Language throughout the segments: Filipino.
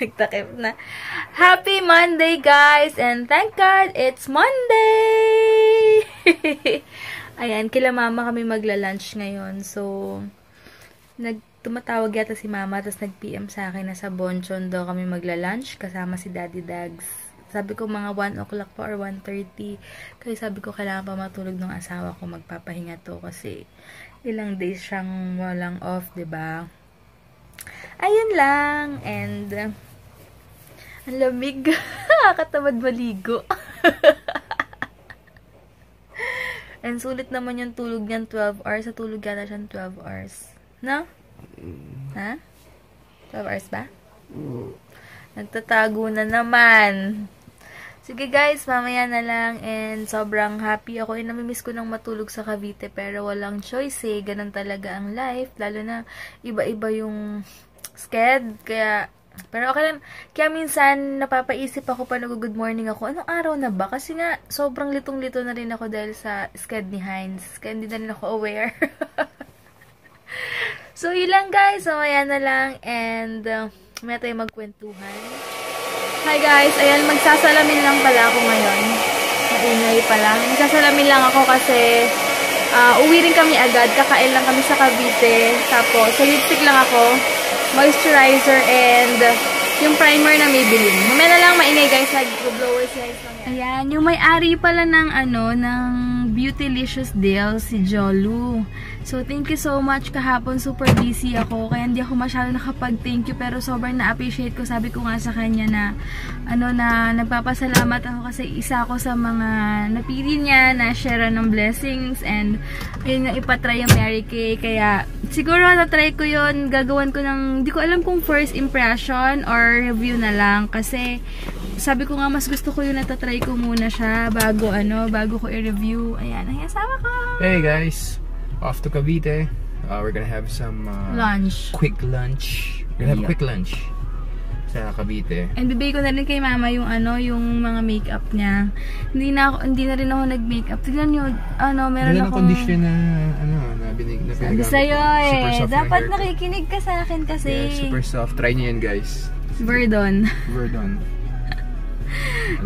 Nagtakip na. Happy Monday, guys! And thank God, it's Monday! Ayan, kila mama kami magla-lunch ngayon. So, tumatawag yata si mama, tapos nag-PM sa akin na sa Bonchon daw kami magla-lunch kasama si Daddy Dags. Sabi ko mga 1 o'clock pa or 1:30. Kaya sabi ko kailangan pa matulog ng asawa ko, magpapahinga to kasi ilang days siyang walang off, 'di ba? Ayun lang. And ang lamig. Nakatamad maligo. And sulit naman yung tulog niyan, 12 hours. Sa tulog yata siyang 12 hours. No? Ha? 12 hours ba? Nagtatago na naman. Sige guys, mamaya na lang. And sobrang happy ako. Namimiss ko nang matulog sa Cavite. Pero walang choice eh. Ganun talaga ang life. Lalo na iba-iba yung sked. Pero okay lang. Kaya minsan napapaisip ako pa nag-good morning ako. Anong araw na ba? Kasi nga sobrang litong-lito na rin ako dahil sa sked ni Heinz. Kaya hindi na rin ako aware. So, yun lang guys. Mamaya na lang. And, may tayo magkwentuhan. Hi guys. Ayan, magsasalamin lang pala ako ngayon. Maingay pala. Magsasalamin lang ako kasi uwi rin kami agad. Kakain lang kami sa Cavite. Tapos, sa lipstick lang ako. Moisturizer and yung primer na Maybelline. Mamaya na lang maingay guys. Nag-blower size lang yan. Ayan, yung may-ari pala ng ng Beautylicious Deal, si Jolu. So, thank you so much. Kahapon, super busy ako. Kaya hindi ako masyado nakapag-thank you. Pero sobrang na-appreciate ko. Sabi ko nga sa kanya na, na nagpapasalamat ako kasi isa ako sa mga napili niya na share ng blessings. And, ayun nga, ipatry yung Mary Kay. Kaya, siguro na-try ko yun. Gagawan ko ng, hindi ko alam kung first impression or review na lang. Kasi, sabi ko nga, mas gusto ko yun natatry ko muna siya bago ko i-review. Ayan, ang asawa ko. Hey guys, off to Cavite. We're gonna have some lunch. Quick lunch. We're gonna have a quick lunch sa Cavite. And bibigay ko na rin kay mama yung yung mga makeup niya. Hindi na rin ako nag-makeup. Tignan niyo, meron akong condition na na sabi sa'yo eh. Dapat nakikinig ka sa akin kasi. Yeah, super soft. Try niyo yan guys. Verdon.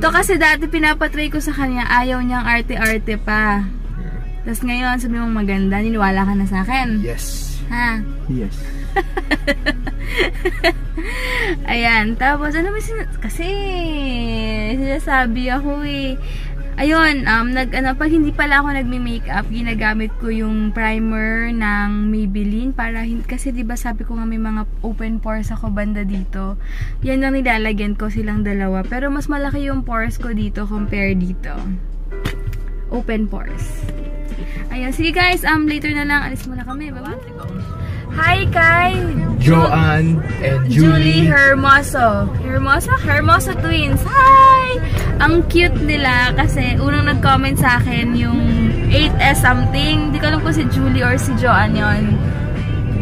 To kasi dati pinapatry ko sa kanya, ayaw niyang arte-arte pa. Yeah. Tapos ngayon, sabi mong maganda, niniwala ka na sa akin. Yes. Ha? Yes. Ayan, tapos kasi sinasabi ako eh. Ayun, pag hindi pala ako nagme-makeup, ginagamit ko yung primer ng Maybelline para, kasi diba sabi ko nga may mga open pores ako banda dito. Yan lang nilalagyan ko, silang dalawa. Pero mas malaki yung pores ko dito compare dito. Open pores. Ayun, sige guys, later na lang. Alis muna kami. Bye-bye. Hi kay Joanne and Julie Hermoso. Hermoso twins. Hi! Ang cute nila kasi unang nag-comment sa akin yung 8S something. Hindi ko alam kung si Julie or si Joanne yon.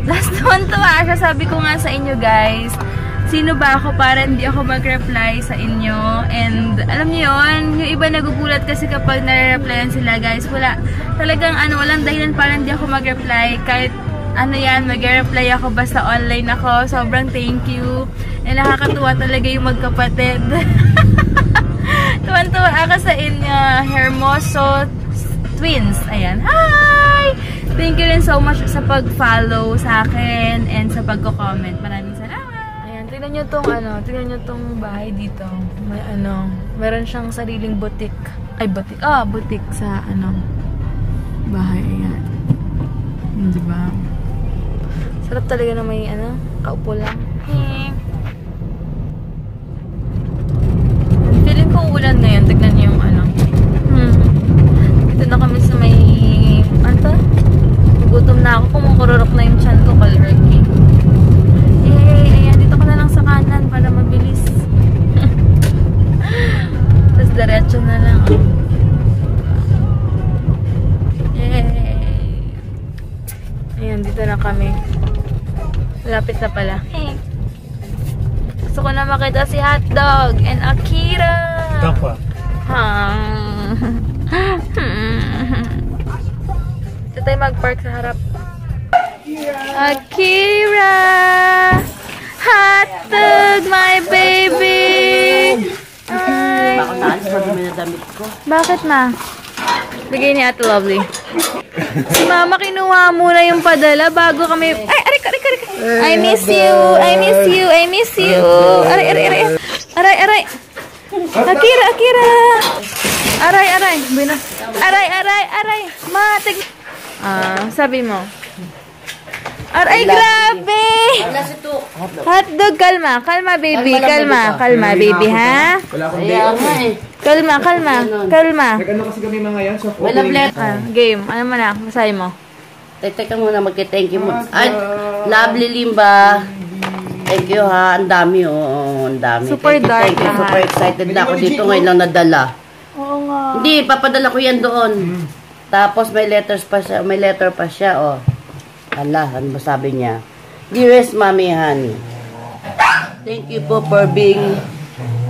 Last one to siya. Sabi ko nga sa inyo guys, sino ba ako para hindi ako mag-reply sa inyo? And alam niyo yun, yung iba nagugulat kasi kapag nare-replyan sila guys, wala talagang walang dahilan para hindi ako mag-reply. Kahit mag-reply ako basta online ako. Sobrang thank you. And nakakatuwa talaga yung magkapatid. Tuwan-tuwa ako sa inyo. Hermoso twins. Ayan. Hi! Thank you rin so much sa pag-follow sa akin and sa pagko-comment. Maraming salamat. Ayan, tignan nyo tong bahay dito. May meron siyang sariling butik. Butik sa bahay. Ayan. Diba? Sarap talaga na may kaupo lang. Feeling ko ulan na yun. Tignan niyo yung Dito na kami sa may gutom na ako. Kumukururok na yung chan ko. Kalreki. Ayan. Dito ko na lang sa kanan para mabilis. Tapos diretso na lang. Ayan, dito na kami. Lapit na pala. Gusto ko na makita si Hotdog and Akira. Kapwa. Dito tayo mag-park sa harap. Akira! Hotdog, my baby! Ay. Baka naalis pa dumi na damit ko. Bakit, ma? Bigay ni Ate Lovely. Si Mama kinuha muna yung padala bago kami... Ay, aray. I miss you. I miss you. I miss you. Aray. Aray. Akira. Aray. Bina. Aray. Matig. Sabi mo. Aray, grabe! Hotdog, kalma, baby. Kalma, baby, ha? Kalma. Nag-ano kasi kami mga yan? Game. Ano mo na? Masahe mo. Teka muna, magki-thank you mo. Ay, lovely Limba. Thank you ha. Ang dami ang dami. Super dark. Thank you. Super excited na ako dito ngayon lang nadala. Oo nga. Hindi, papadala ko yan doon. Tapos may letter pa siya, oh. Ala, ano ba sabi niya? Dearest Mommy Honey, thank you po for being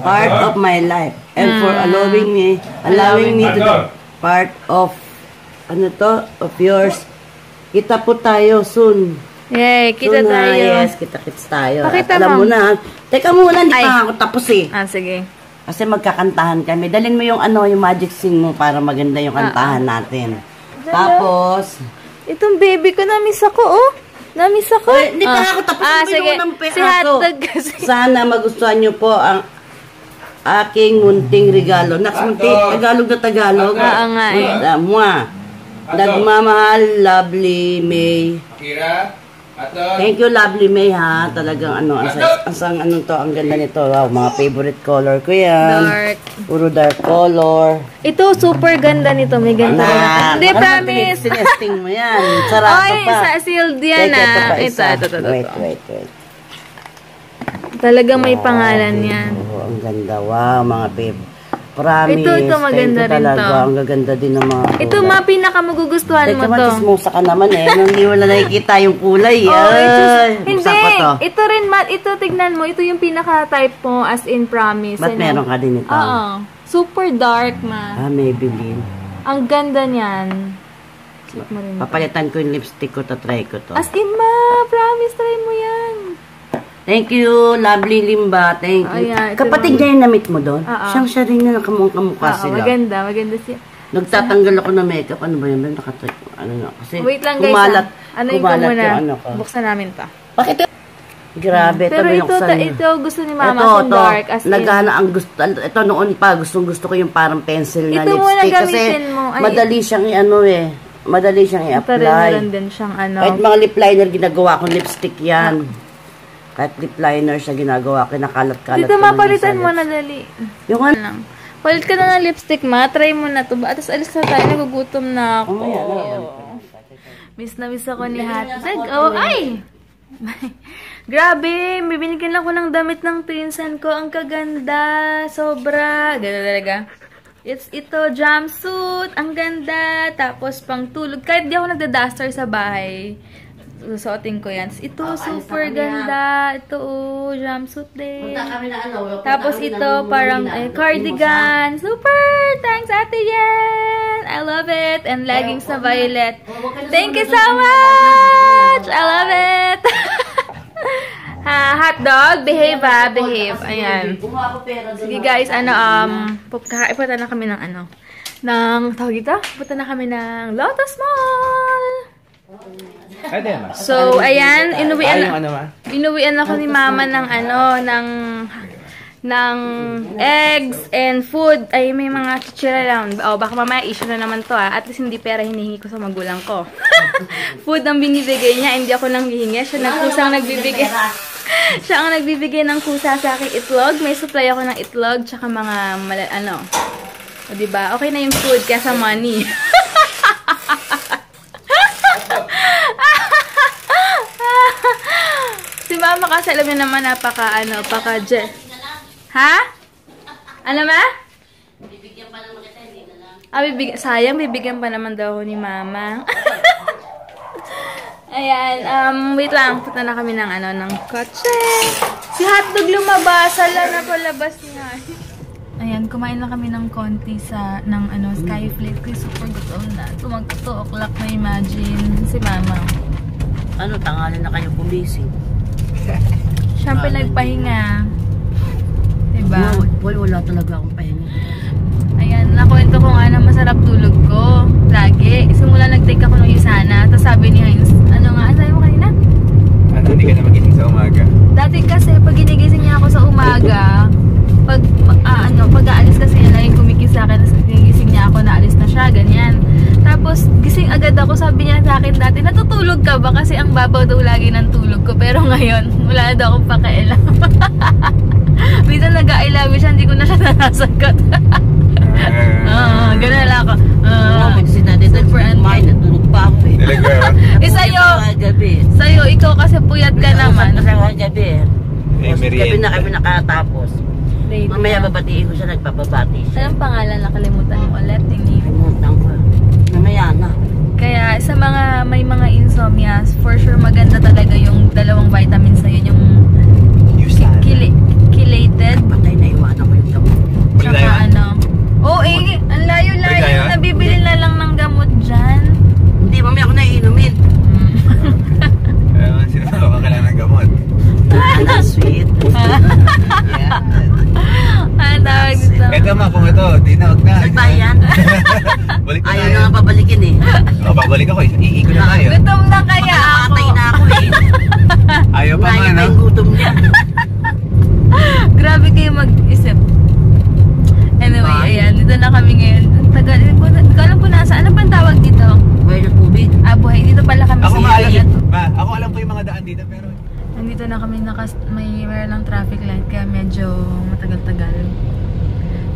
part of my life and for allowing me to be part of of yours. Kita po tayo soon. Yay, kita tayo. Yes, kita-kits tayo. Pakita alam mo na, teka muna, hindi pa ako tapos eh. Sige. Kasi magkakantahan kami. Dalhin mo yung yung magic sing mo para maganda yung kantahan natin. Tapos, itong baby ko, na-miss ako, oh. Na-miss ako. Hindi pa ako tapos sige. Si Hotdog kasi. Sana magustuhan nyo po ang aking munting regalo. Tagalog na Tagalog. Oo nga eh. Nagmamahal, Lovely May. Kira, Thank you, Lovely May, ha. Talagang ang ganda nito. Wow, mga favorite color ko yan. Dark. Puro dark color. Ito, super ganda nito. May ganda rin. Hindi, promise. Sinesting mo yan. Sarap pa. Sa sealed yan, Ito. Wait. Talagang may pangalan yan. Oh, ang ganda. Wow, mga babe. Promise. Ito maganda rin to. Ang gaganda din ng mga ito, pinaka-magugustuhan mo to. Matismosa ka naman eh. Hindi wala nakikita yung kulay. Hindi. Ito rin, ito tignan mo. Ito yung pinaka-type mo as in promise. Ba't meron ka din ito? Oo. Super dark, Maybelline. Ang ganda niyan. Papalitan ko yung lipstick ko. Try ko to. As in, promise, try mo yan. Thank you, Lovely Limba. Thank you. Kapatid niya yung namit mo doon? Siya rin na kamukha sila. Maganda siya. Nagtatanggal ako ng makeup. Ano ba yun? Kasi wait lang guys. Kumalat yung ko. Buksan namin pa. Bakit? Grabe. Pero ito gusto ni Mama yung dark. Nagana ang gusto. Ito noon pa. Gusto ko yung parang pencil na lipstick. Ito muna gamitin mo. Madali siyang madali siyang i-apply. Meron din siyang Kahit mga lip liner ginagawa kong lipstick yan. Kahit lip liner siya ginagawa, kinakalat-kalat. Dito, mapalitan mo na dali. Yung lang. Palit ka na ng lipstick, try mo na to. Tapos alis na tayo, nagugutom na ako. Miss na miss ako ni Hotdog. Ay! Grabe, may binigyan lang ko ng damit ng pinsan ko. Ang kaganda. Sobra. Ganda talaga. Ito, jumpsuit. Ang ganda. Tapos pang tulog. Kahit di ako nagda-duster sa bahay, susuotin ko yan. Ito, super ganda. Ito, jumpsuit din. Tapos ito, parang cardigan. Super! Thanks, Ate Yen! I love it. And leggings na violet. Thank you so much! I love it! Hotdog, behave behave. Ayan. Sige guys, kakaipatan na kami ng tawag ito? Punta na kami ng Lotus Mall! So, ayan, inuwian ako ni Mama ng eggs and food. Ay, may mga chichira lang. Baka mamaya issue na naman to At least hindi pera hinihingi ko sa magulang ko. Food ang binibigay niya, hindi ako nang hihingi. Siya nagkusang nagbibigay. Siya ang nagbibigay ng kusa sa aking itlog. May supply ako ng itlog, tsaka mga O, diba? Okay na yung food kaysa money. Si Mama kasi alam niyo naman paka-jet. Ha? Ano ba? Bibigyan pa naman kita, hindi na lang. Sayang, bibigyan pa naman daw ni Mama. Ayan, wait lang. Punta na kami ng kotse. Si Hotdog lumabas. Hala na palabas niya. Ayan, kumain lang kami ng konti ng Skyflake. Kasi super gutom na. Mag 2 o'clock na imagine. Si Mama. Tanghali na kayo bumising. Siyempre nagpahinga. Diba? Wala talaga akong pahinga. Ayan, nakwento ko nga na masarap tulog ko. Lagi. Simula nag-take ako ng Usana. Tapos sabi ni Heinz, ano nga, sabi mo kanina? Ano, hindi ka na magising sa umaga? Dati kasi, pag ginigising niya ako sa umaga, pag aalis kasi niya, laging kumikis sa akin, tapos ginigising niya ako, naalis na siya, ganyan. Tapos, gising agad ako, sabi niya sa akin dati, natutulog ka ba? Kasi ang babaw daw lagi ng tulog ko. Pero ngayon, wala na daw akong pakialam. Minsan nag-I love you siya, hindi ko na siya nanasagot. Ganun lang ako. Kasi dati kumain, natulog pa ako eh. Talaga? Sa'yo, ikaw kasi puyat ka naman. Kasi ako gabi eh. Gabi na kami nakatapos. Late Mamaya na. babatiin ko siya, nagpapabati siya. Anong pangalan? Nakalimutan mo ulit. Tingin. Kalimutan ko. Mamaya na. Kaya sa mga may mga insomnias, for sure maganda talaga yung dalawang vitamins na yun, yung chelated. Patay na iwanan ko yung gamot. Tsaka ano. Ang layo-layo. Nabibili na lang ng gamot dyan. Hindi, mamaya ako na iinumin. Sino ka kailangan ng gamot? Ano, sweet. Yeah. Ano tawag dito? Eto ma, kung ito, tinawag na. Bayan. Balik na Ayaw tayo. na nga babalikin eh. Babalik ako, iikot na tayo. Gutom na kaya ako. Patay na ako eh. Ayaw pa Lagi nga, pa no? yung gutom niya. Grabe kayo mag-isip. Anyway, ayan. Dito na kami ngayon. Tagal. Hindi ko alam kung nasa. Ano bang tawag dito? Buhay na tubig. Buhay. Dito pala kami Ako sa nga alam, Yagat. ako alam ko yung mga daan dito, pero... Nandito na kami mayroon ng traffic light kaya medyo matagal-tagal.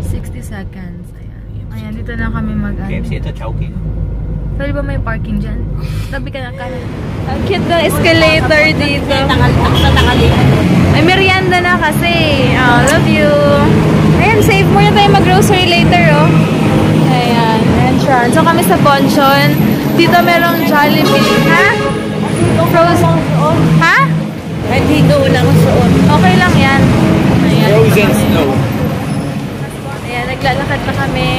60 seconds. Ayan, dito na kami KFC ito, Chowking. Pwede ba may parking dyan? Tabi ka na kanan. Ang cute ng escalator dito. Ay, merienda na kasi. Oh, love you. Ayan, save muna tayo mag-grocery later, oh. Ayan, entrance. So kami sa Bonchon. Dito merong Jollibee. Ha? Frozen. Ha? Kahit higo lang suot. Okay lang yan. Ayan. Frozen snow. Ayan, naglalakad na kami.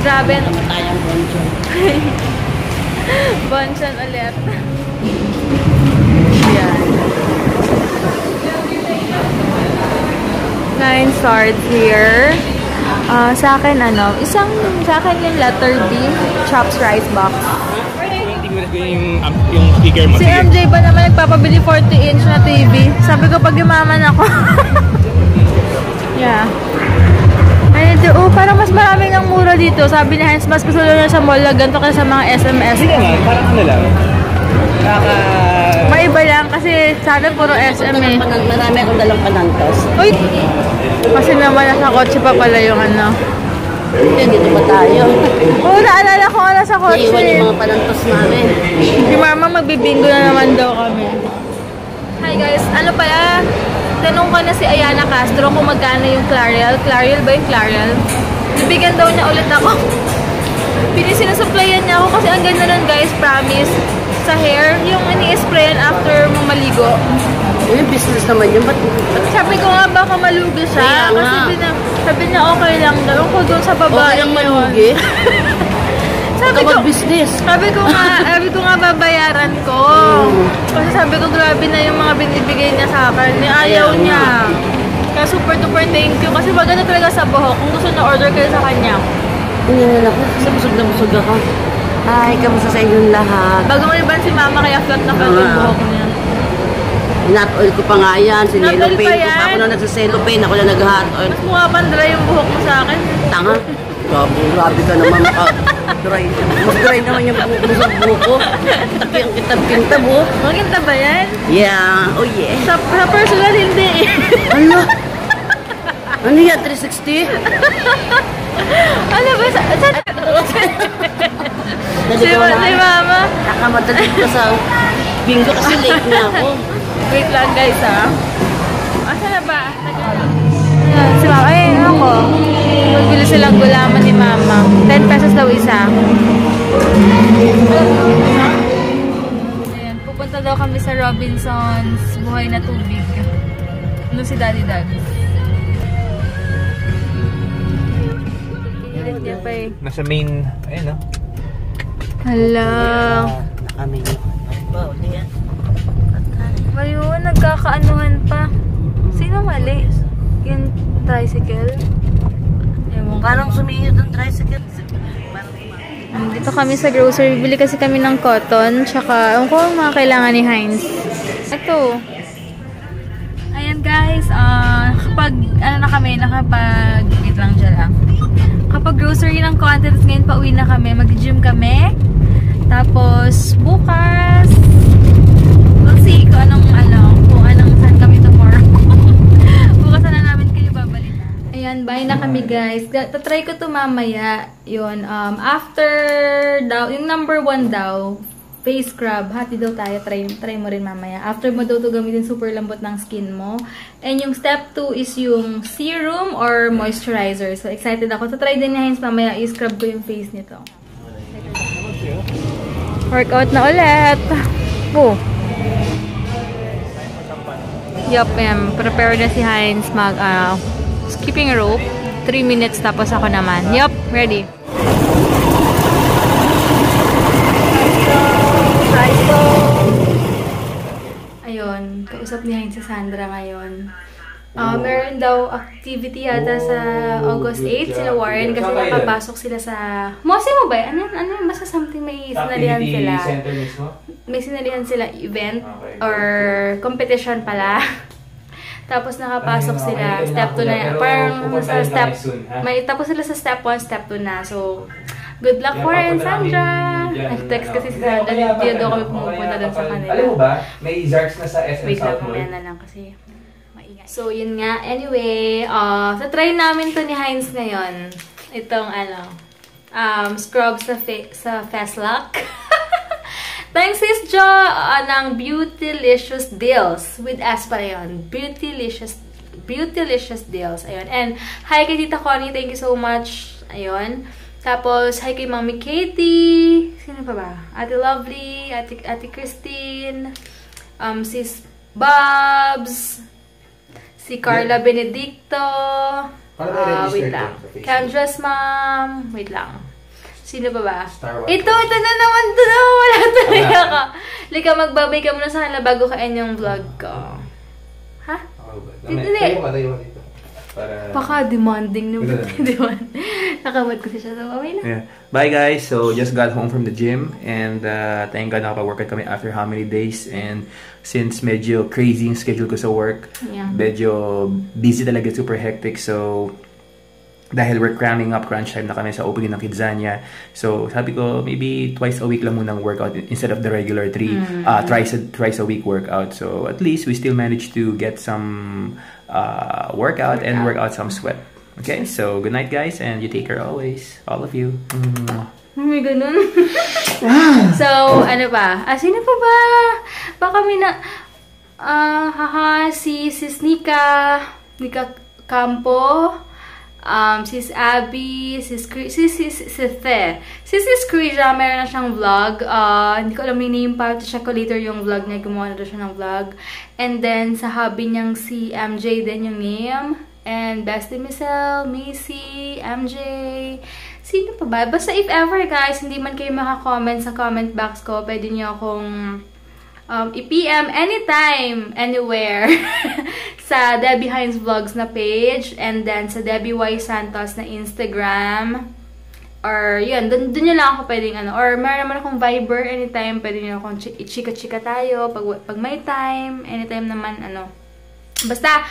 Grabe. Tayang bonchon. Bonchon ulit. Ayan. Line starts here. Sa akin, sa akin yung letter B, chops rice box. Yung speaker mo. Si MJ ba naman nagpapabili 40-inch na TV? Sabi ko pag yumaman ako. Yeah. Ay, parang mas marami ng mura dito. Sabi ni Heinz, mas gusto na sa mall na ganito kasi sa mga SMS. Hindi naman, parang ano lang. Maiba lang kasi sa atin puro SM eh. Marami akong dalang panantos. Uy! Kasi naman nasa kotse pa pala yung Dito ba tayo? Oo, naalala ko nasa kotse. Naiwan yung mga panantos namin. Si Mama magbibingo na naman daw kami. Hi guys, ano pala? Tanong ko na si Ayana Castro kung magkano yung Clariel. Clariel ba yung Clariel? Bibigyan daw niya ulit ako. Sinusupplyan niya ako kasi ang ganda nun guys, promise. Sa hair, yung ini-sprayan after mong maligo. Yung business naman yun. Ba't Sabi ko nga baka malugi siya. Kaya Kasi nga. sabi niya okay lang daw. Ako doon sa babae. okay lang malugi? business. Sabi ko nga babayaran ko. Kasi sabi ko grabe na yung mga binibigay niya sa akin. Ayaw niya. Kaya super duper thank you. Kasi maganda talaga sa buhok. Kung gusto na order kayo sa kanya. Hindi na ako. Busog na busog ako. Ay, kamusta sa inyong lahat? Bago mo riban si Mama kaya flat na flat yung buhok niya. Hot oil ko pa nga yan. Hot oil Sinelopane pa ko pa. yan? Ako na nagsaselopane. Ako na nag-hot oil. Mas mukha pang dry yung buhok mo sa akin. Tanga. Grabe ka naman maka-dry. Mas dry naman yung buhok mo sa buhok ko. Ang kitab-kintab oh. Maganda ba yan? Yeah. Oh yeah. Sa personal hindi eh. Ano? Ano yan? 360? Ano ba? Si Mama. Nakamadali ko sa bingo kasi late na ako. Wait lang guys ha. Asa na ba? Ayan, si Mama. Ay, ako. Magbili silang gulaman ni Mama. 10 pesos daw isa. Ayan, pupunta daw kami sa Robinson's Buhay na Tubig. Ano si Daddy Dag? Nasa main, ayun no? Hello. Nakami. Ayun, Ayun, nagkakaanuhan pa. Sino mali? Yung tricycle? Ewan ko. Parang sumingit ang tricycle. Dito kami sa grocery. Bili kasi kami ng cotton. Tsaka, ewan ko ang mga kailangan ni Heinz. Ito. Ayan guys. Kapag, wait lang dyan lang. Kapag grocery ng contents, ngayon pauwi na kami. Mag-gym kami. Tapos, bukas, we'll see kung anong saan kami tomorrow. Bukas na namin kayo babalik. Ayan, bye na kami guys. Tatry ko to mamaya. Yun, after daw, yung number 1 daw, face scrub. Hati daw tayo. Try mo rin mamaya. After mo daw to gamitin, super lambot ng skin mo. And yung step 2 is yung serum or moisturizer. So, excited ako. So, try din ni Heinz mamaya. I-scrub ko yung face nito. Workout na ulit. Oh. Yup, prepare na si Heinz mag skipping rope. 3 minutes tapos ako naman. Yup, ready. Ayun, kausap ni Heinz si Sandra ngayon. Meron daw activity yata sa August 8 sila Warren kasi nakapasok sila sa... Mosi mo ba? Ano yun? Basta something may sinalihan sila. May sinalihan sila event or competition pala. Tapos nakapasok sila. Step 2 na yan. Parang sa step... Tapos sila sa step 1, step 2 na. So, good luck Warren, Sandra! Nag-text kasi si Sandra. Hindi daw kami pumupunta dun sa kanila. Alam mo ba? May Zarks na sa SM Wait lang, mamaya na lang kasi... So, yun nga. Anyway, so try namin to ni Heinz ngayon. Itong, scrub sa Fastlock. Thanks, Sis Jo, ng Beautylicious Deals. With S pa yun. Beautylicious Deals. Ayun. And, hi kay Tita Connie. Thank you so much. Ayun. Tapos, hi kay Mami Katie. Sino pa ba? Ate Lovely. Ate Christine. Sis Bobs. Si Carla Benedicto. Wait lang. Candra's mom. Wait lang. Sino ba ba? Ito na naman to. Wala talaga ka. Lika, magbabay ka muna sa kanila bago kain yung vlog ko. Ha? Hindi. Baka demanding naman. Nakabad ko siya. So, okay na. Yeah. Bye guys. So, just got home from the gym. And thank God nakapag-workout kami after how many days. And since medyo crazy yung schedule ko sa work, medyo busy talaga, super hectic. So, dahil we're cramming up, crunch time na kami sa opening ng Kidzania. So, sabi ko, maybe twice a week lang munang workout instead of the regular thrice a week workout. So, at least we still managed to get some workout and work out some sweat. Okay, so good night guys, and you take care always, all of you. May ganun. So, ano ba? Sino pa ba? Baka may na... si Nika Campo, Sis Abby, Sis Krisha, meron na siyang vlog. Hindi ko alam yung name pa. Check ko later yung vlog niya. Gumawa na daw siya ng vlog. And then, sa hubby niyang si MJ din yung name. And Bestie Michelle, Macy, MJ. Sino pa ba? Basta if ever guys, hindi man kayo makakomment sa comment box ko, pwede niyo akong i-PM anytime, anywhere sa Debbie Heinz Vlogs na page, and then sa Debbie Y. Santos na Instagram, or yun, dun nyo lang ako pwedeng or meron naman akong Viber anytime, pwede nyo akong chika-chika tayo pag may time, anytime naman basta.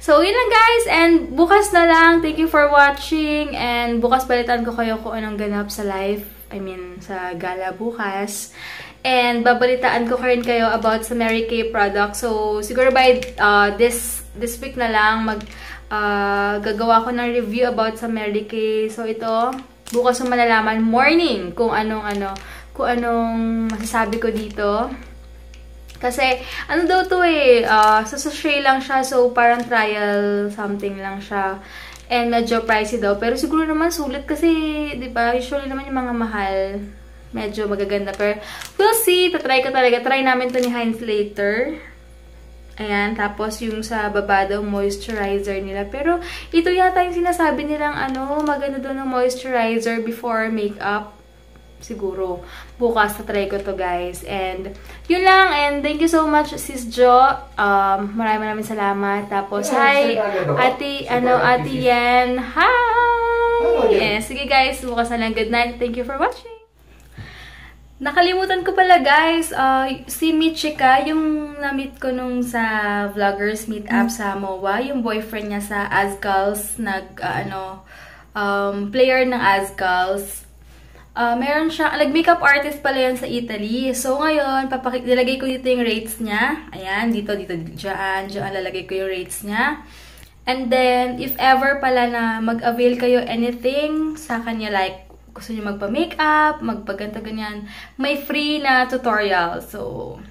So, yun lang guys, and bukas na lang. Thank you for watching, and bukas balitan ko kayo kung anong ganap sa live, sa gala bukas. And babalitaan ko rin kayo about sa Mary Kay product. So, siguro by this week na lang, gagawa ko ng review about sa Mary Kay. So, ito, bukas mo malalaman morning kung anong masasabi ko dito. Kasi, daw to sa sachet lang siya, so parang trial something lang siya. And medyo pricey daw. Pero siguro naman sulit kasi, di ba, usually naman yung mga mahal, medyo magaganda. Pero, we'll see. Tatry ko talaga. Try namin to ni Heinz later. Ayan. Tapos, yung sa baba daw, moisturizer nila. Pero, ito yata yung sinasabi nilang, maganda daw ng moisturizer before makeup. siguro bukas na try ko to, guys. And yun lang, and thank you so much, Sis Jo. Maraming salamat. Tapos hi Ate Yen. Hi. Yes, sige guys, bukas na lang. Good night. Thank you for watching. Nakalimutan ko pala, guys, si Michika, yung na-meet ko nung sa Vloggers Meetup sa MOA, yung boyfriend niya sa Azkals, player ng Azkals. Meron siya, nag-makeup artist pala yan sa Italy. So, ngayon, nilagay ko dito yung rates niya. Ayan, dito, dyan lalagay ko yung rates niya. And then, if ever pala na mag-avail kayo anything sa kanya, like, gusto niyo magpa-makeup, magpa-ganto-ganyan, may free na tutorial. So,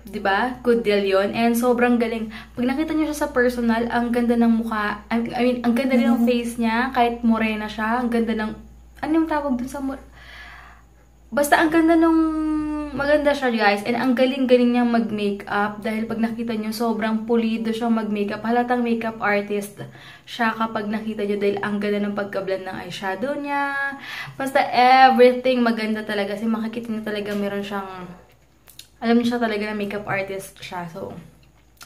diba? Good deal yun. And sobrang galing. Pag nakita niyo siya sa personal, ang ganda ng mukha. I mean, ang ganda rin ng face niya. Kahit morena siya. Ang ganda ng... Ano yung tawag dun sa... Basta ang ganda nung... Maganda siya, guys. And ang galing-galing niyang mag-makeup. Dahil pag nakita niyo, sobrang pulido siya mag-makeup. Halatang makeup artist siya kapag nakita niyo. Dahil ang ganda ng pagka-blend ng eyeshadow niya. Basta everything maganda talaga. Kasi makikita niyo talaga meron siyang... Alam niyo siya talaga na makeup artist siya. So,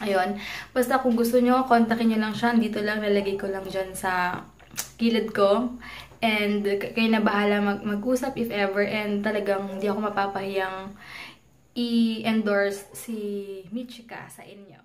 ayun. Basta kung gusto niyo, kontakin niyo lang siya. Dito lang, lalagay ko lang dyan sa gilid ko. And kayo na bahala mag-usap if ever. And talagang hindi ako mapapahiyang i-endorse si Michika sa inyo.